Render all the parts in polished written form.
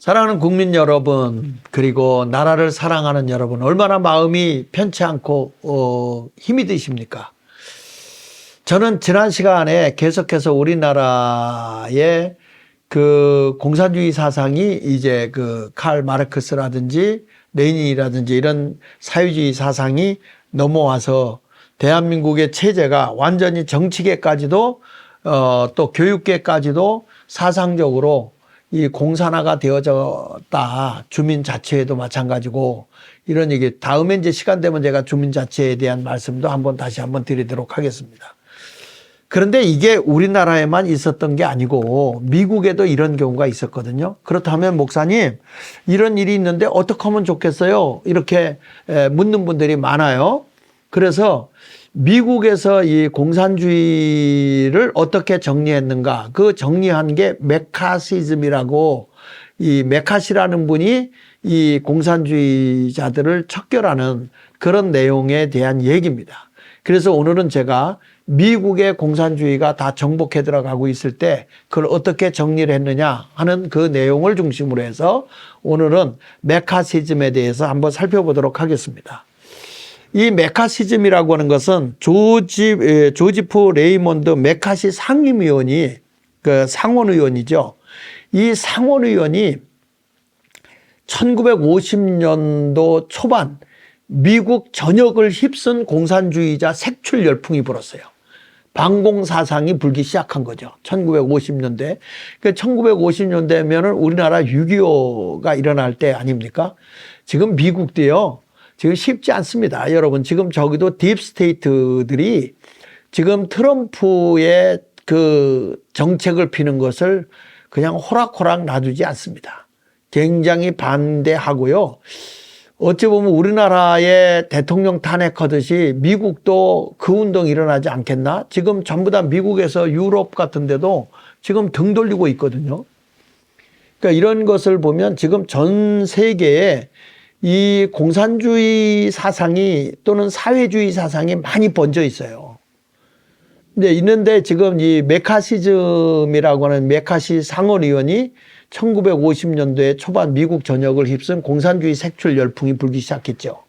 사랑하는 국민 여러분, 그리고 나라를 사랑하는 여러분, 얼마나 마음이 편치 않고 힘이 드십니까? 저는 지난 시간에 계속해서 우리나라의 그 공산주의 사상이 이제 그 칼 마르크스라든지 레닌이라든지 이런 사회주의 사상이 넘어와서 대한민국의 체제가 완전히 정치계까지도 또 교육계까지도 사상적으로 이 공산화가 되어졌다. 주민자치회도 마찬가지고 이런 얘기. 다음에 이제 시간 되면 제가 주민자치회에 대한 말씀도 다시 한번 드리도록 하겠습니다. 그런데 이게 우리나라에만 있었던 게 아니고 미국에도 이런 경우가 있었거든요. 그렇다면 목사님, 이런 일이 있는데 어떻게 하면 좋겠어요? 이렇게 묻는 분들이 많아요. 그래서 미국에서 이 공산주의를 어떻게 정리했는가? 그 정리한 게 메카시즘이라고, 이 메카시라는 분이 이 공산주의자들을 척결하는 그런 내용에 대한 얘기입니다. 그래서 오늘은 제가 미국의 공산주의가 다 정복해 들어가고 있을 때 그걸 어떻게 정리를 했느냐 하는 그 내용을 중심으로 해서 오늘은 메카시즘에 대해서 한번 살펴보도록 하겠습니다. 이 메카시즘이라고 하는 것은 조지프 레이몬드 메카시 상임위원이 그 상원의원이죠. 이 상원의원이 1950년도 초반 미국 전역을 휩쓴 공산주의자 색출 열풍이 불었어요. 반공 사상이 불기 시작한 거죠. 1950년대. 그 1950년대면은 우리나라 6.25가 일어날 때 아닙니까? 지금 미국도요. 지금 쉽지 않습니다. 여러분, 지금 저기도 딥스테이트들이 지금 트럼프의 그 정책을 피는 것을 그냥 호락호락 놔두지 않습니다. 굉장히 반대하고요. 어찌 보면 우리나라의 대통령 탄핵하듯이 미국도 그 운동이 일어나지 않겠나? 지금 전부 다 미국에서 유럽 같은 데도 지금 등 돌리고 있거든요. 그러니까 이런 것을 보면 지금 전 세계에 이 공산주의 사상이 또는 사회주의 사상이 많이 번져 있어요. 근데 있는데 지금 이 메카시즘이라고 하는 메카시 상원의원이 1950년도에 초반 미국 전역을 휩쓴 공산주의 색출 열풍이 불기 시작했죠.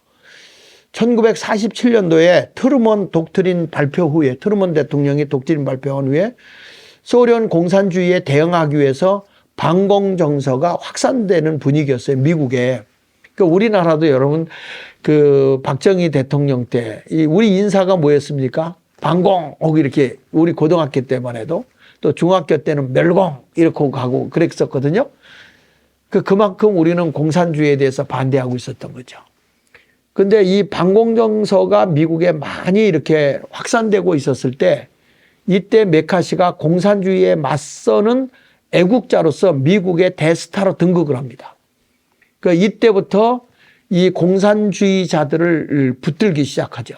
1947년도에 트루먼 독트린 발표 후에, 트루먼 대통령이 독트린 발표한 후에 소련 공산주의에 대응하기 위해서 반공 정서가 확산되는 분위기였어요, 미국에. 그러니까 우리나라도 여러분 그 박정희 대통령 때 우리 인사가 뭐였습니까? 반공 이렇게 우리 고등학교 때만 해도 또 중학교 때는 멸공 이렇게 가고 그랬었거든요. 그만큼 우리는 공산주의에 대해서 반대하고 있었던 거죠. 근데 이 반공 정서가 미국에 많이 이렇게 확산되고 있었을 때 이때 메카시가 공산주의에 맞서는 애국자로서 미국의 대스타로 등극을 합니다. 그러니까 이때부터 이 공산주의자들을 붙들기 시작하죠.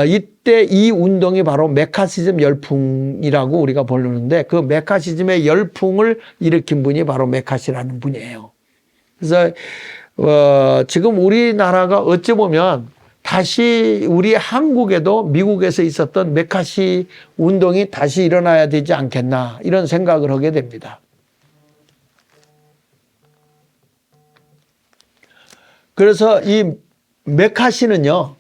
이때 이 운동이 바로 메카시즘 열풍이라고 우리가 부르는데 그 메카시즘의 열풍을 일으킨 분이 바로 메카시라는 분이에요. 그래서 지금 우리나라가 어찌 보면 다시 우리 한국에도 미국에서 있었던 메카시 운동이 다시 일어나야 되지 않겠나 이런 생각을 하게 됩니다. 그래서 이 메카시는요,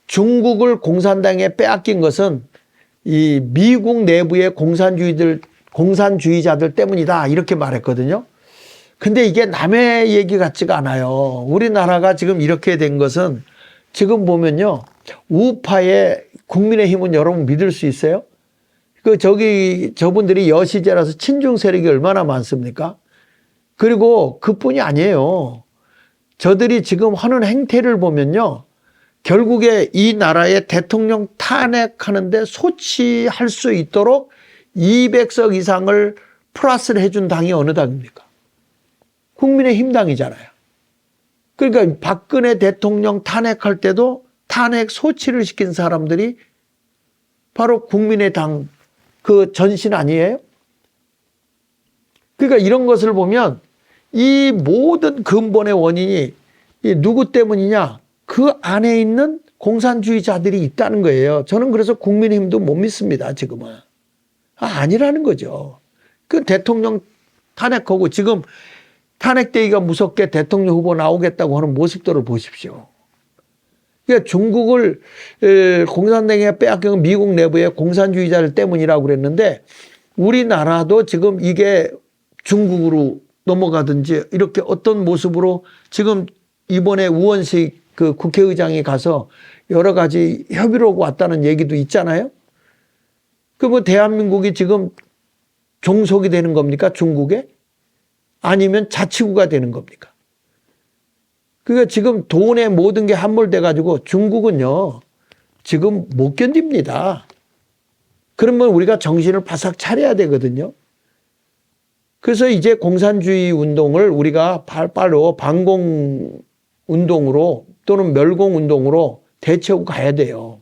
중국을 공산당에 빼앗긴 것은 이 미국 내부의 공산주의자들 때문이다. 이렇게 말했거든요. 근데 이게 남의 얘기 같지가 않아요. 우리나라가 지금 이렇게 된 것은 지금 보면요, 우파의 국민의힘은 여러분 믿을 수 있어요? 저분들이 여시제라서 친중 세력이 얼마나 많습니까? 그리고 그뿐이 아니에요. 저들이 지금 하는 행태를 보면요. 결국에 이 나라의 대통령 탄핵하는데 소치할 수 있도록 200석 이상을 플러스를 해준 당이 어느 당입니까? 국민의힘 당이잖아요. 그러니까 박근혜 대통령 탄핵할 때도 탄핵 소치를 시킨 사람들이 바로 국민의당 그 전신 아니에요? 그러니까 이런 것을 보면 이 모든 근본의 원인이 누구 때문이냐? 그 안에 있는 공산주의자들이 있다는 거예요. 저는 그래서 국민의힘도 못 믿습니다, 지금은. 아니라는 거죠. 그 대통령 탄핵하고 지금 탄핵되기가 무섭게 대통령 후보 나오겠다고 하는 모습들을 보십시오. 그러니까 중국을 공산당이 빼앗긴 건 미국 내부의 공산주의자들 때문이라고 그랬는데 우리나라도 지금 이게 중국으로 넘어가든지 이렇게 어떤 모습으로 지금 이번에 우원식 그 국회의장이 가서 여러 가지 협의를 하고 왔다는 얘기도 있잖아요. 그 뭐 대한민국이 지금 종속이 되는 겁니까? 중국에? 아니면 자치구가 되는 겁니까? 그러니까 지금 돈에 모든 게 함몰돼 가지고 중국은요 지금 못 견딥니다. 그러면 우리가 정신을 바싹 차려야 되거든요. 그래서 이제 공산주의 운동을 우리가 발빠르 반공 운동으로 또는 멸공 운동으로 대체하고 가야 돼요.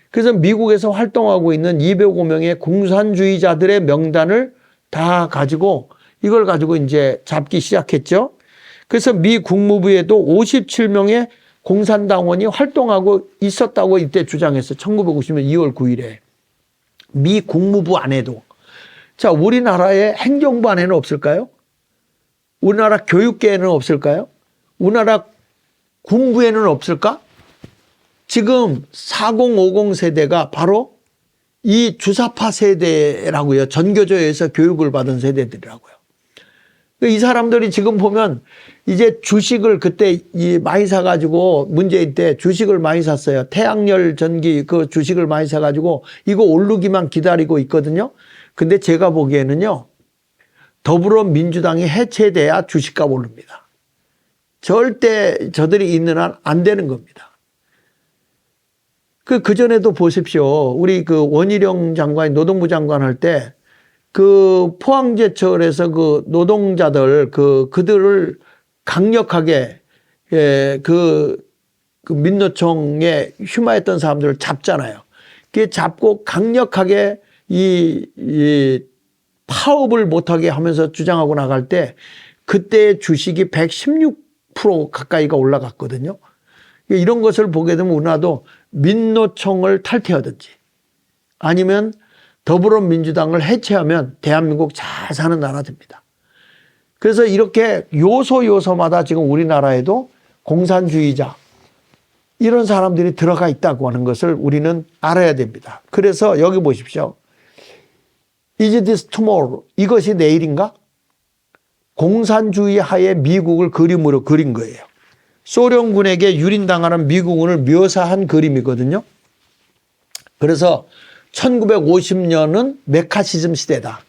그래서 미국에서 활동하고 있는 205명의 공산주의자들의 명단을 다 가지고 이걸 가지고 이제 잡기 시작했죠. 그래서 미 국무부에도 57명의 공산당원이 활동하고 있었다고 이때 주장했어요. 1950년 2월 9일에. 미 국무부 안에도. 자, 우리나라의 행정부 안에는 없을까요? 우리나라 교육계에는 없을까요? 우리나라 군부에는 없을까? 지금 4050 세대가 바로 이 주사파 세대라고요. 전교조에서 교육을 받은 세대들이라고요. 이 사람들이 지금 보면 이제 주식을 그때 많이 사가지고 문재인 때 주식을 많이 샀어요. 태양열 전기 그 주식을 많이 사가지고 이거 오르기만 기다리고 있거든요. 근데 제가 보기에는요. 더불어민주당이 해체돼야 주식값 오릅니다. 절대 저들이 있는 한 안 되는 겁니다. 그전에도 보십시오. 우리 그 원희룡 장관이 노동부 장관 할 때 그 포항제철에서 그 노동자들 그들을 강력하게 그 민노총에 휘말렸던 사람들을 잡잖아요. 그 잡고 강력하게 이 파업을 못하게 하면서 주장하고 나갈 때 그때 주식이 116% 가까이가 올라갔거든요. 이런 것을 보게 되면 우리나라도 민노총을 탈퇴하든지 아니면 더불어민주당을 해체하면 대한민국 잘 사는 나라 됩니다. 그래서 이렇게 요소마다 지금 우리나라에도 공산주의자 이런 사람들이 들어가 있다고 하는 것을 우리는 알아야 됩니다. 그래서 여기 보십시오. Is this tomorrow? 이것이 내일인가? 공산주의 하에 미국을 그림으로 그린 거예요. 소련군에게 유린당하는 미국을 묘사한 그림이거든요. 그래서 1950년은 메카시즘 시대다.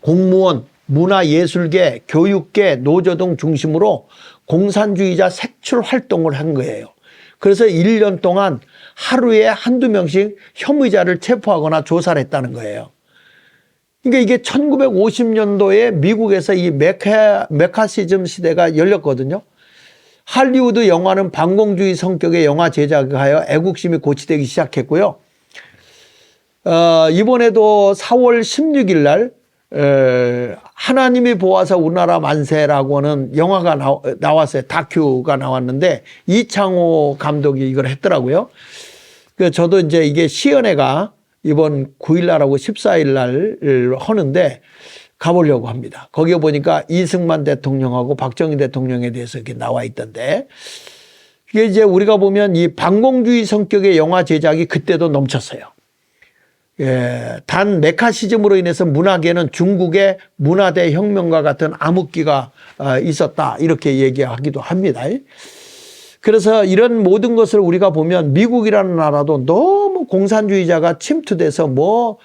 공무원, 문화예술계, 교육계, 노조 등 중심으로 공산주의자 색출 활동을 한 거예요. 그래서 1년 동안 하루에 한두 명씩 혐의자를 체포하거나 조사를 했다는 거예요. 그러니까 이게 1950년도에 미국에서 이 메카시즘 시대가 열렸거든요. 할리우드 영화는 반공주의 성격의 영화 제작하여 애국심이 고취되기 시작했고요. 이번에도 4월 16일 날 하나님이 보아서 우리나라 만세라고 하는 영화가 나왔어요. 다큐가 나왔는데 이창호 감독이 이걸 했더라고요. 저도 이제 이게 시연회가 이번 9일 날하고 14일 날 하는데 가보려고 합니다. 거기에 보니까 이승만 대통령하고 박정희 대통령에 대해서 이렇게 나와 있던데 이게 이제 우리가 보면 이 반공주의 성격의 영화 제작이 그때도 넘쳤어요. 예, 단 메카시즘으로 인해서 문화계는 중국의 문화대 혁명과 같은 암흑기가 있었다 이렇게 얘기하기도 합니다. 그래서 이런 모든 것을 우리가 보면 미국이라는 나라도 너무 공산주의자가 침투돼서 뭐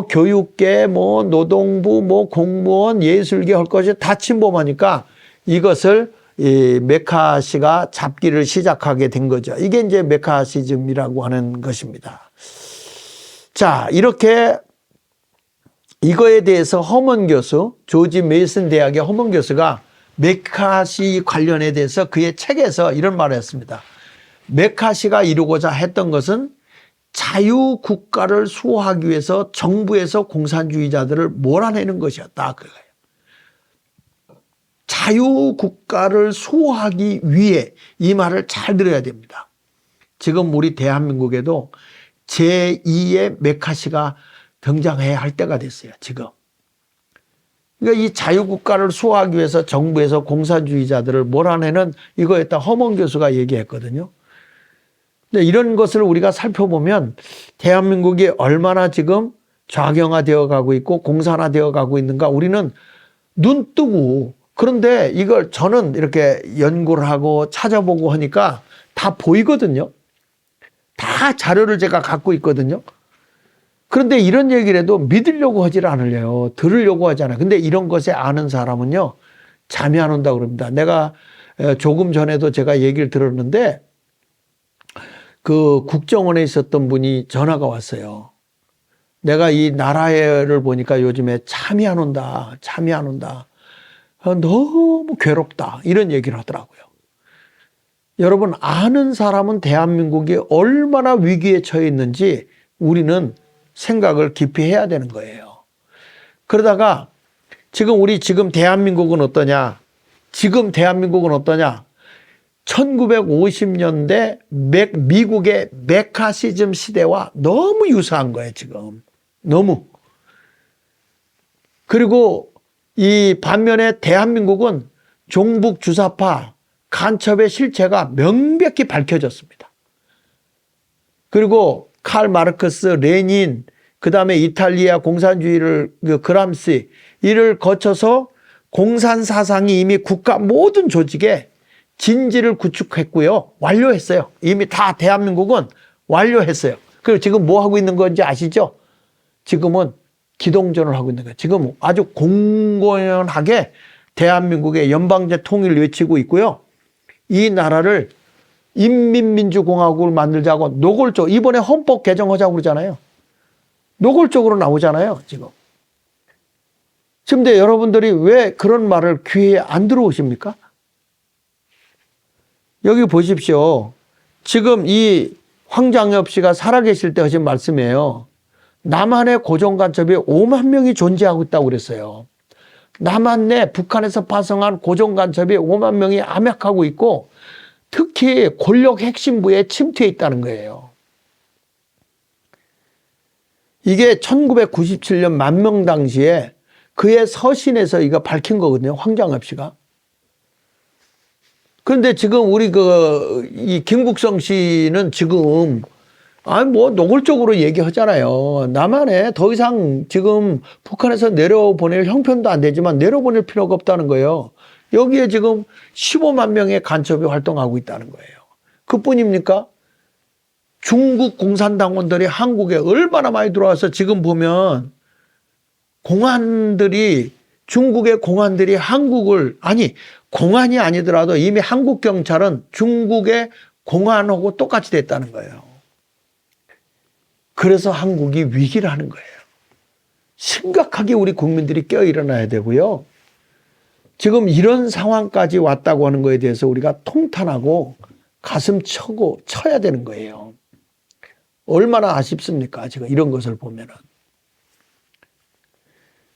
교육계, 뭐 노동부, 뭐 공무원, 예술계 할 것이 다 침범하니까 이것을 이 메카시가 잡기를 시작하게 된 거죠. 이게 이제 메카시즘이라고 하는 것입니다. 자, 이렇게 이거에 대해서 허먼 교수, 조지 메이슨 대학의 허먼 교수가 메카시 관련에 대해서 그의 책에서 이런 말을 했습니다. 메카시가 이루고자 했던 것은 자유국가를 수호하기 위해서 정부에서 공산주의자들을 몰아내는 것이었다. 그거예요. 자유국가를 수호하기 위해 이 말을 잘 들어야 됩니다. 지금 우리 대한민국에도 제2의 메카시가 등장해야 할 때가 됐어요. 지금. 그러니까 이 자유국가를 수호하기 위해서 정부에서 공산주의자들을 몰아내는 이거였다. 허먼 교수가 얘기했거든요. 근데 이런 것을 우리가 살펴보면 대한민국이 얼마나 지금 좌경화되어 가고 있고 공산화되어 가고 있는가 우리는 눈 뜨고, 그런데 이걸 저는 이렇게 연구를 하고 찾아보고 하니까 다 보이거든요. 다 자료를 제가 갖고 있거든요. 그런데 이런 얘기를 해도 믿으려고 하질 않으려요. 들으려고 하잖아요. 근데 이런 것에 아는 사람은요, 잠이 안 온다고 그럽니다. 내가 조금 전에도 제가 얘기를 들었는데, 그 국정원에 있었던 분이 전화가 왔어요. 내가 이 나라를 보니까 요즘에 잠이 안 온다. 잠이 안 온다. 너무 괴롭다. 이런 얘기를 하더라고요. 여러분, 아는 사람은 대한민국이 얼마나 위기에 처해 있는지 우리는 생각을 깊이 해야 되는 거예요. 그러다가 지금 대한민국은 어떠냐? 지금 대한민국은 어떠냐? 1950년대 미국의 메카시즘 시대와 너무 유사한 거예요, 지금. 너무. 그리고 이 반면에 대한민국은 종북 주사파 간첩의 실체가 명백히 밝혀졌습니다. 그리고 칼 마르크스, 레닌, 그 다음에 이탈리아 공산주의를 그람시 이를 거쳐서 공산 사상이 이미 국가 모든 조직에 진지를 구축했고요. 완료했어요. 이미 다 대한민국은 완료했어요. 그리고 지금 뭐 하고 있는 건지 아시죠? 지금은 기동전을 하고 있는 거예요. 지금 아주 공공연하게 대한민국의 연방제 통일을 외치고 있고요. 이 나라를 인민민주공화국을 만들자고 노골적으로, 이번에 헌법 개정하자고 그러잖아요. 노골적으로 나오잖아요, 지금. 근데 여러분들이 왜 그런 말을 귀에 안 들어오십니까? 여기 보십시오. 지금 이 황장엽 씨가 살아계실 때 하신 말씀이에요. 남한의 고정간첩이 5만 명이 존재하고 있다고 그랬어요. 남한 내 북한에서 파송한 고정간첩이 5만 명이 암약하고 있고 특히 권력 핵심부에 침투해 있다는 거예요. 이게 1997년 만명 당시에 그의 서신에서 이거 밝힌 거거든요. 황장엽 씨가. 그런데 지금 우리 이 김국성 씨는 지금 뭐 노골적으로 얘기하잖아요. 남한에 더 이상 지금 북한에서 내려보낼 형편도 안 되지만 내려보낼 필요가 없다는 거예요. 여기에 지금 15만 명의 간첩이 활동하고 있다는 거예요. 그뿐입니까? 중국 공산당원들이 한국에 얼마나 많이 들어와서 지금 보면 중국의 공안들이 한국을, 아니 공안이 아니더라도 이미 한국 경찰은 중국의 공안하고 똑같이 됐다는 거예요. 그래서 한국이 위기를 하는 거예요. 심각하게 우리 국민들이 깨어 일어나야 되고요. 지금 이런 상황까지 왔다고 하는 거에 대해서 우리가 통탄하고 가슴 쳐야 되는 거예요. 얼마나 아쉽습니까? 지금 이런 것을 보면은.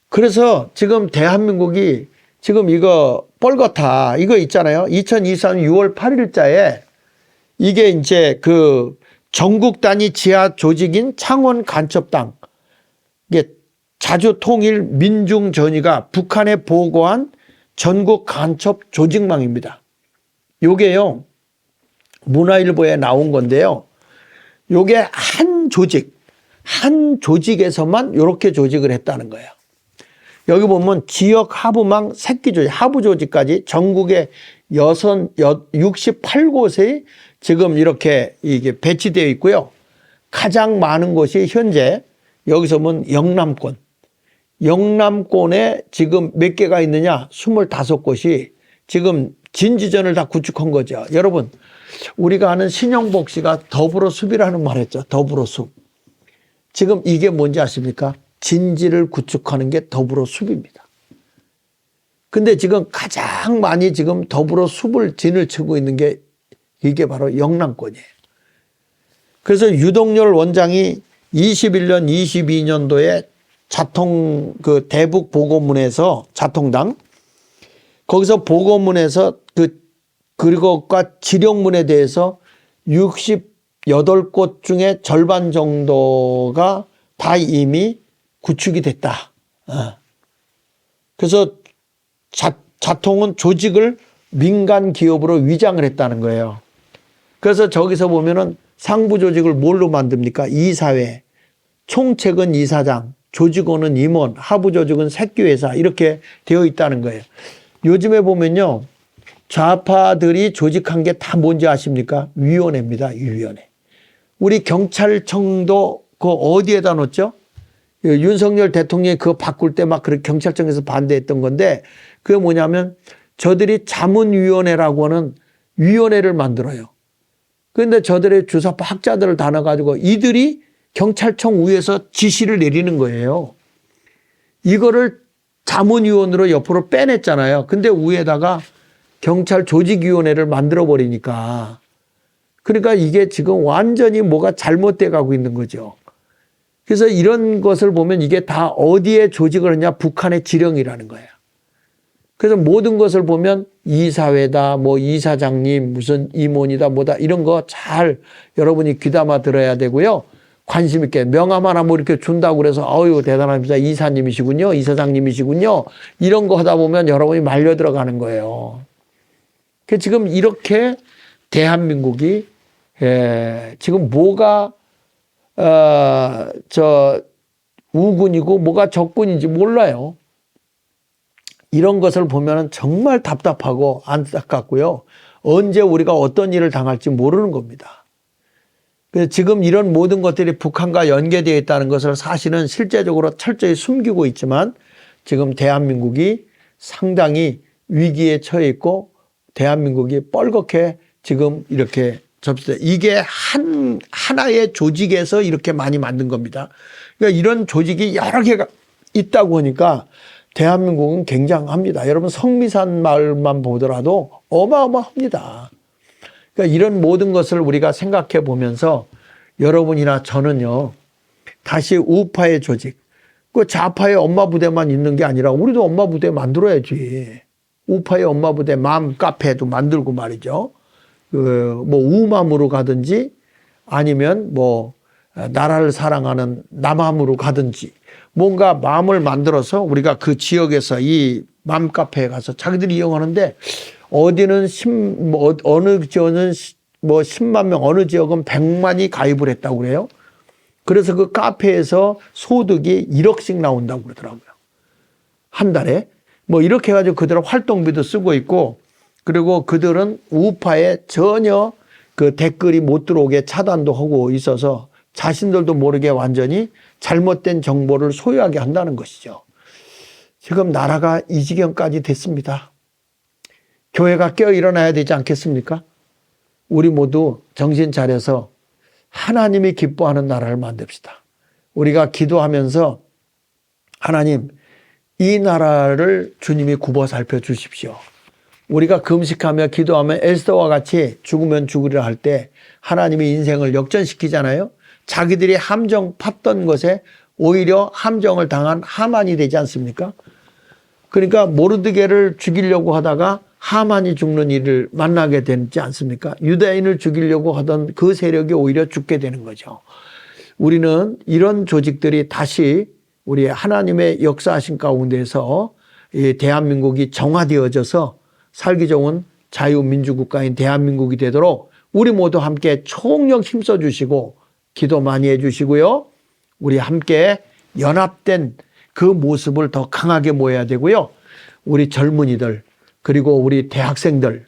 그래서 지금 대한민국이 지금 이거 뻘거타 이거 있잖아요. 2023년 6월 8일자에 이게 이제 그 전국 단위 지하 조직인 창원 간첩당, 이게 자주통일 민중전의가 북한에 보고한 전국 간첩 조직망입니다. 요게요, 문화일보에 나온 건데요. 요게 한 조직에서만 요렇게 조직을 했다는 거예요. 여기 보면 지역 하부망 새끼 조직, 하부 조직까지 전국의 68곳에 지금 이렇게 이게 배치되어 있고요. 가장 많은 곳이 현재 여기서 보면 영남권에 지금 몇 개가 있느냐? 25곳이 지금 진지전을 다 구축한 거죠. 여러분, 우리가 아는 신영복 씨가 더불어숲이라는 말 했죠. 더불어숲. 지금 이게 뭔지 아십니까? 진지를 구축하는 게 더불어숲입니다. 근데 지금 가장 많이 지금 더불어숲을 진을 치고 있는 게 이게 바로 영남권이에요. 그래서 유동열 원장이 21년, 22년도에 대북 보고문에서 자통당, 거기서 보고문에서 그것과 지령문에 대해서 68곳 중에 절반 정도가 다 이미 구축이 됐다. 그래서 자통은 조직을 민간 기업으로 위장을 했다는 거예요. 그래서 저기서 보면은 상부 조직을 뭘로 만듭니까? 이사회, 총책은 이사장, 조직원은 임원, 하부 조직은 새끼회사 이렇게 되어 있다는 거예요. 요즘에 보면요. 좌파들이 조직한 게 다 뭔지 아십니까? 위원회입니다. 위원회. 우리 경찰청도 그 어디에다 놓죠? 윤석열 대통령이 그거 바꿀 때 막 그렇게 경찰청에서 반대했던 건데 그게 뭐냐면 저들이 자문위원회라고 하는 위원회를 만들어요. 그런데 저들의 주사파 학자들을 다 넣어가지고 이들이 경찰청 위에서 지시를 내리는 거예요. 이거를 자문위원으로 옆으로 빼냈잖아요. 근데 위에다가 경찰 조직위원회를 만들어 버리니까 그러니까 이게 지금 완전히 뭐가 잘못돼 가고 있는 거죠. 그래서 이런 것을 보면 이게 다 어디에 조직을 하냐 북한의 지령이라는 거예요. 그래서 모든 것을 보면 이사회다 뭐 이사장님 무슨 임원이다 뭐다 이런 거 잘 여러분이 귀담아 들어야 되고요. 관심 있게 명함 하나 뭐 이렇게 준다고 그래서 어유 대단합니다. 이사님이시군요. 이사장님이시군요. 이런 거 하다 보면 여러분이 말려 들어가는 거예요. 지금 이렇게 대한민국이 지금 뭐가 우군이고 뭐가 적군인지 몰라요. 이런 것을 보면 정말 답답하고 안타깝고요. 언제 우리가 어떤 일을 당할지 모르는 겁니다. 그래서 지금 이런 모든 것들이 북한과 연계되어 있다는 것을 사실은 실제적으로 철저히 숨기고 있지만 지금 대한민국이 상당히 위기에 처해 있고 대한민국이 뻘겋게 지금 이렇게 접수돼. 이게 하나의 조직에서 이렇게 많이 만든 겁니다. 그러니까 이런 조직이 여러 개가 있다고 하니까 대한민국은 굉장합니다. 여러분 성미산 마을만 보더라도 어마어마합니다. 그러니까 이런 모든 것을 우리가 생각해 보면서 여러분이나 저는요. 다시 우파의 조직, 그 좌파의 엄마 부대만 있는 게 아니라 우리도 엄마 부대 만들어야지. 우파의 엄마 부대 맘 카페도 만들고 말이죠. 뭐 우맘으로 가든지 아니면 뭐 나라를 사랑하는 남함으로 가든지 뭔가 마음을 만들어서 우리가 그 지역에서 이 맘 카페에 가서 자기들이 이용하는데 어디는 어느 지역은 뭐 10만 명, 어느 지역은 100만이 가입을 했다고 그래요. 그래서 그 카페에서 소득이 1억씩 나온다고 그러더라고요. 한 달에. 뭐 이렇게 해가지고 그들은 활동비도 쓰고 있고 그리고 그들은 우파에 전혀 그 댓글이 못 들어오게 차단도 하고 있어서 자신들도 모르게 완전히 잘못된 정보를 소유하게 한다는 것이죠. 지금 나라가 이 지경까지 됐습니다. 교회가 깨어 일어나야 되지 않겠습니까? 우리 모두 정신 차려서 하나님이 기뻐하는 나라를 만듭시다. 우리가 기도하면서 하나님 이 나라를 주님이 굽어 살펴 주십시오. 우리가 금식하며 기도하며 에스더와 같이 죽으면 죽으리라 할 때 하나님이 인생을 역전시키잖아요. 자기들이 함정 팠던 것에 오히려 함정을 당한 하만이 되지 않습니까? 그러니까 모르드게를 죽이려고 하다가 하만이 죽는 일을 만나게 되지 않습니까? 유다인을 죽이려고 하던 그 세력이 오히려 죽게 되는 거죠. 우리는 이런 조직들이 다시 우리 하나님의 역사하신 가운데서 이 대한민국이 정화되어져서 살기 좋은 자유민주국가인 대한민국이 되도록 우리 모두 함께 총력 힘써 주시고 기도 많이 해 주시고요. 우리 함께 연합된 그 모습을 더 강하게 모여야 되고요. 우리 젊은이들 그리고 우리 대학생들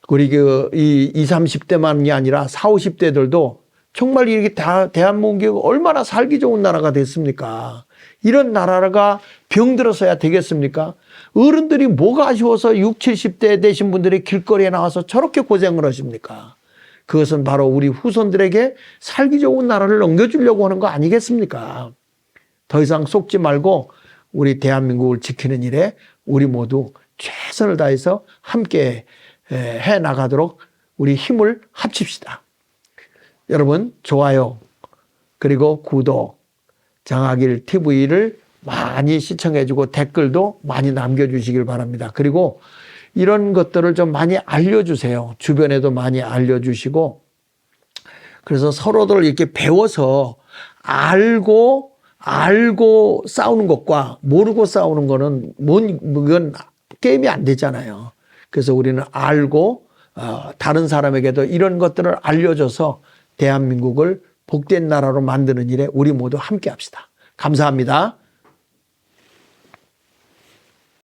우리 이 20, 30대만이 아니라 40, 50대들도 정말 이렇게 대한민국이 얼마나 살기 좋은 나라가 됐습니까? 이런 나라가 병들어서야 되겠습니까? 어른들이 뭐가 아쉬워서 60, 70대 되신 분들이 길거리에 나와서 저렇게 고생을 하십니까? 그것은 바로 우리 후손들에게 살기 좋은 나라를 넘겨주려고 하는 거 아니겠습니까? 더 이상 속지 말고 우리 대한민국을 지키는 일에 우리 모두 최선을 다해서 함께 해 나가도록 우리 힘을 합칩시다. 여러분 좋아요 그리고 구독 장학일 TV를 많이 시청해주고 댓글도 많이 남겨주시길 바랍니다. 그리고 이런 것들을 좀 많이 알려주세요. 주변에도 많이 알려주시고 그래서 서로들 이렇게 배워서 알고 알고 싸우는 것과 모르고 싸우는 거는 그건 게임이 안 되잖아요. 그래서 우리는 알고 다른 사람에게도 이런 것들을 알려줘서 대한민국을 복된 나라로 만드는 일에 우리 모두 함께 합시다. 감사합니다.